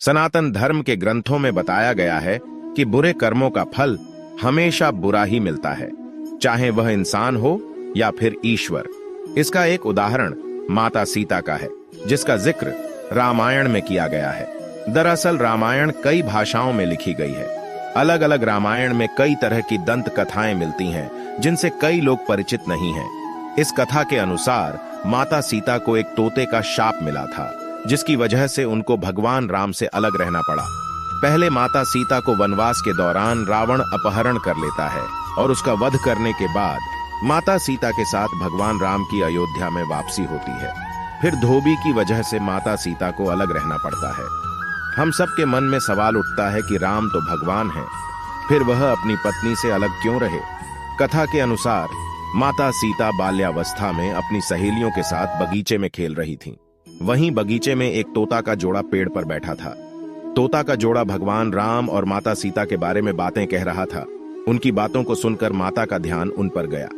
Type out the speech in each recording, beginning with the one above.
सनातन धर्म के ग्रंथों में बताया गया है कि बुरे कर्मों का फल हमेशा बुरा ही मिलता है, चाहे वह इंसान हो या फिर ईश्वर। इसका एक उदाहरण माता सीता का है, जिसका जिक्र रामायण में किया गया है। दरअसल रामायण कई भाषाओं में लिखी गई है। अलग अलग रामायण में कई तरह की दंत कथाएं मिलती हैं, जिनसे कई लोग परिचित नहीं हैं। इस कथा के अनुसार माता सीता को एक तोते का शाप मिला था, जिसकी वजह से उनको भगवान राम से अलग रहना पड़ा। पहले माता सीता को वनवास के दौरान रावण अपहरण कर लेता है और उसका वध करने के बाद माता सीता के साथ भगवान राम की अयोध्या में वापसी होती है। फिर धोबी की वजह से माता सीता को अलग रहना पड़ता है। हम सबके मन में सवाल उठता है कि राम तो भगवान है, फिर वह अपनी पत्नी से अलग क्यों रहे? कथा के अनुसार माता सीता बाल्यावस्था में अपनी सहेलियों के साथ बगीचे में खेल रही थीं। वहीं बगीचे में एक तोता का जोड़ा पेड़ पर बैठा था। तोता का जोड़ा भगवान राम और माता सीता के बारे में बातें कह रहा था। उनकी बातों को सुनकर माता का ध्यान उन पर गया।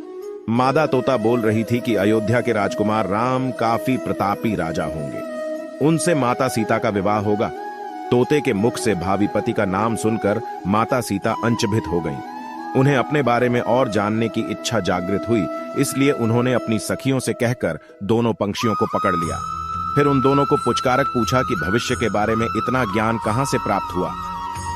मादा तोता बोल रही थी कि अयोध्या के राजकुमार राम काफी प्रतापी राजा होंगे, उनसे माता सीता का विवाह होगा। तोते के मुख से भावी पति का नाम सुनकर माता सीता अचंभित हो गईं। उन्हें अपने बारे में और जानने की इच्छा जागृत हुई, इसलिए उन्होंने अपनी सखियों से कहकर दोनों पंछियों को पकड़ लिया। फिर उन दोनों को पुचकारक पूछा कि भविष्य के बारे में इतना ज्ञान कहां से प्राप्त हुआ।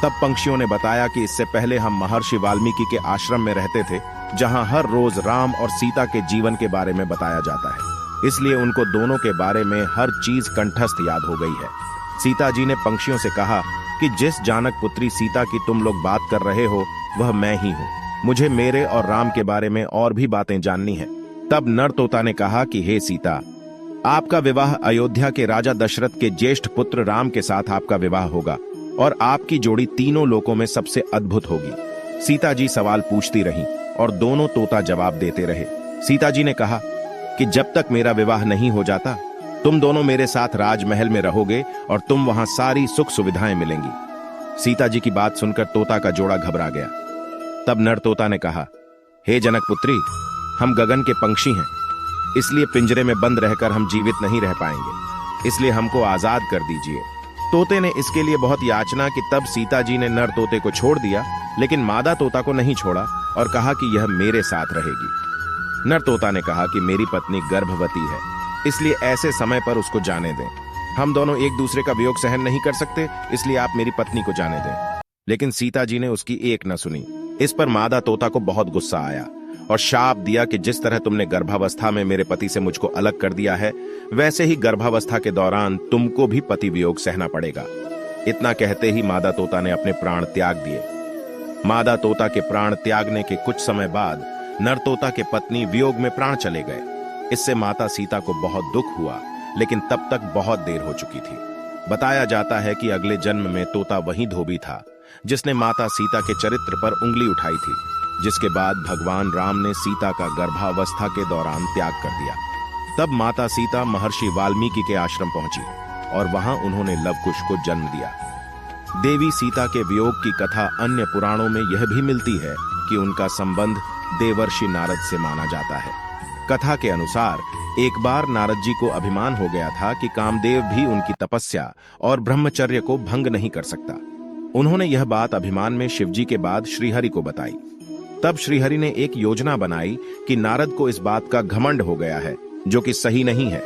तब पंछियों ने बताया कि इससे पहले हम महर्षि वाल्मीकि के आश्रम में रहते थे, जहां हर रोज राम और सीता के जीवन के बारे में बताया जाता है, इसलिए उनको दोनों के बारे में हर चीज कंठस्थ याद हो गई है। सीता जी ने पंछियों से कहा कि जिस जानक पुत्री सीता की तुम लोग बात कर रहे हो वह मैं ही हूँ। मुझे मेरे और राम के बारे में और भी बातें जाननी है। तब नर तोता ने कहा कि हे सीता, आपका विवाह अयोध्या के राजा दशरथ के ज्येष्ठ पुत्र राम के साथ आपका विवाह होगा और आपकी जोड़ी तीनों लोकों में सबसे अद्भुत होगी। सीता जी सवाल पूछती रहीं और दोनों तोता जवाब देते रहे। सीता जी ने कहा कि जब तक मेरा विवाह नहीं हो जाता तुम दोनों मेरे साथ राजमहल में रहोगे और तुम वहां सारी सुख सुविधाएं मिलेंगी। सीता जी की बात सुनकर तोता का जोड़ा घबरा गया। तब नर तोता ने कहा, हे जनक पुत्री, हम गगन के पंछी हैं, इसलिए पिंजरे में बंद रहकर हम जीवित नहीं रह पाएंगे, इसलिए हमको आजाद कर दीजिए। तोते ने इसके लिए बहुत याचना की। तब सीता जी ने नर तोते को छोड़ दिया, लेकिन मादा तोता को नहीं छोड़ा और कहा कि यह मेरे साथ रहेगी। नर तोता ने कहा कि मेरी पत्नी गर्भवती है, इसलिए ऐसे समय पर उसको जाने दें। हम दोनों एक दूसरे का वियोग सहन नहीं कर सकते, इसलिए आप मेरी पत्नी को जाने दें। लेकिन सीता जी ने उसकी एक न सुनी। इस पर मादा तोता को बहुत गुस्सा आया और शाप दिया कि जिस तरह तुमने गर्भावस्था में मेरे पति से मुझको अलग कर दिया है, वैसे ही गर्भावस्था के दौरान तुमको भी पति वियोग सहना पड़ेगा। इतना कहते ही मादा तोता ने अपने प्राण त्याग दिए। मादा तोता के प्राण त्यागने के कुछ समय बाद नर तोता के पत्नी वियोग में प्राण चले गए। इससे माता सीता को बहुत दुख हुआ, लेकिन तब तक बहुत देर हो चुकी थी। बताया जाता है कि अगले जन्म में तोता वही धोबी था जिसने माता सीता के चरित्र पर उंगली उठाई थी, जिसके बाद भगवान राम ने सीता का गर्भावस्था के दौरान त्याग कर दिया। तब माता सीता महर्षि वाल्मीकि के आश्रम पहुंची और वहां उन्होंने लवकुश को जन्म दिया। देवी सीता के वियोग की कथा अन्य पुराणों में यह भी मिलती है कि उनका संबंध देवर्षि नारद से माना जाता है। कथा के अनुसार एक बार नारद जी को अभिमान हो गया था कि कामदेव भी उनकी तपस्या और ब्रह्मचर्य को भंग नहीं कर सकता। उन्होंने यह बात अभिमान में शिवजी के बाद श्रीहरि को बताई। तब श्रीहरि ने एक योजना बनाई कि नारद को इस बात का घमंड हो गया है, जो कि सही नहीं है।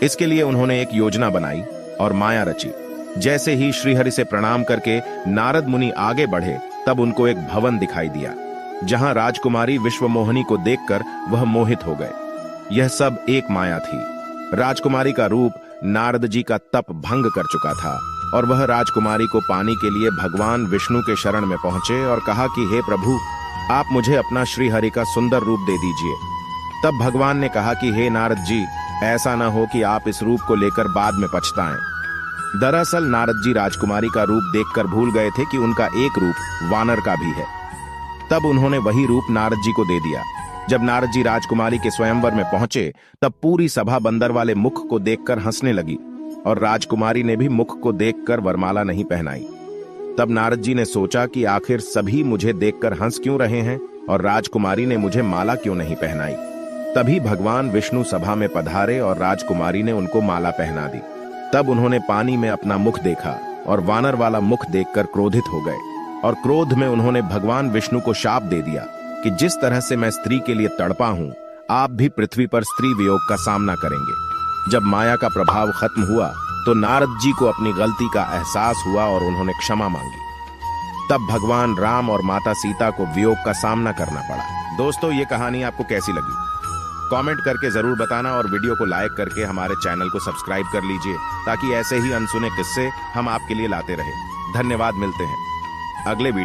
इसके लिए उन्होंने एक योजना बनाई और माया रची। जैसे ही श्रीहरि से प्रणाम करके नारद मुनि आगे बढ़े, तब उनको एक भवन दिखाई दिया, जहां राजकुमारी विश्वमोहिनी को देखकर वह मोहित हो गए। यह सब एक माया थी। राजकुमारी का रूप नारद जी का तप भंग कर चुका था और वह राजकुमारी को पाने के लिए भगवान विष्णु के शरण में पहुंचे और कहा कि हे प्रभु, आप मुझे अपना श्रीहरि का सुंदर रूप दे दीजिए। तब भगवान ने कहा कि हे नारद जी, ऐसा न हो कि आप इस रूप को लेकर बाद में पछताएं। दरअसल नारद जी राजकुमारी का रूप देखकर भूल गए थे कि उनका एक रूप वानर का भी है। तब उन्होंने वही रूप नारद जी को दे दिया। जब नारद जी राजकुमारी के स्वयंवर में पहुंचे, तब पूरी सभा बंदर वाले मुख को देखकर हंसने लगी और राजकुमारी ने भी मुख को देखकर वरमाला नहीं पहनाई। तब नारद जी ने सोचा कि आखिर सभी मुझे देखकर हंस क्यों रहे हैं और राजकुमारी ने मुझे माला क्यों नहीं पहनाई। तभी भगवान विष्णु सभा में पधारे और राजकुमारी ने उनको माला पहना दी। तब उन्होंने पानी में अपना मुख देखा और वानर वाला मुख देखकर क्रोधित हो गए और क्रोध में उन्होंने भगवान विष्णु को शाप दे दिया कि जिस तरह से मैं स्त्री के लिए तड़पा हूं, आप भी पृथ्वी पर स्त्री वियोग का सामना करेंगे। जब माया का प्रभाव खत्म हुआ तो नारद जी को अपनी गलती का एहसास हुआ और उन्होंने क्षमा मांगी। तब भगवान राम और माता सीता को वियोग का सामना करना पड़ा। दोस्तों, ये कहानी आपको कैसी लगी? कमेंट करके जरूर बताना और वीडियो को लाइक करके हमारे चैनल को सब्सक्राइब कर लीजिए ताकि ऐसे ही अनसुने किस्से हम आपके लिए लाते रहे। धन्यवाद, मिलते हैं अगले वीडियो।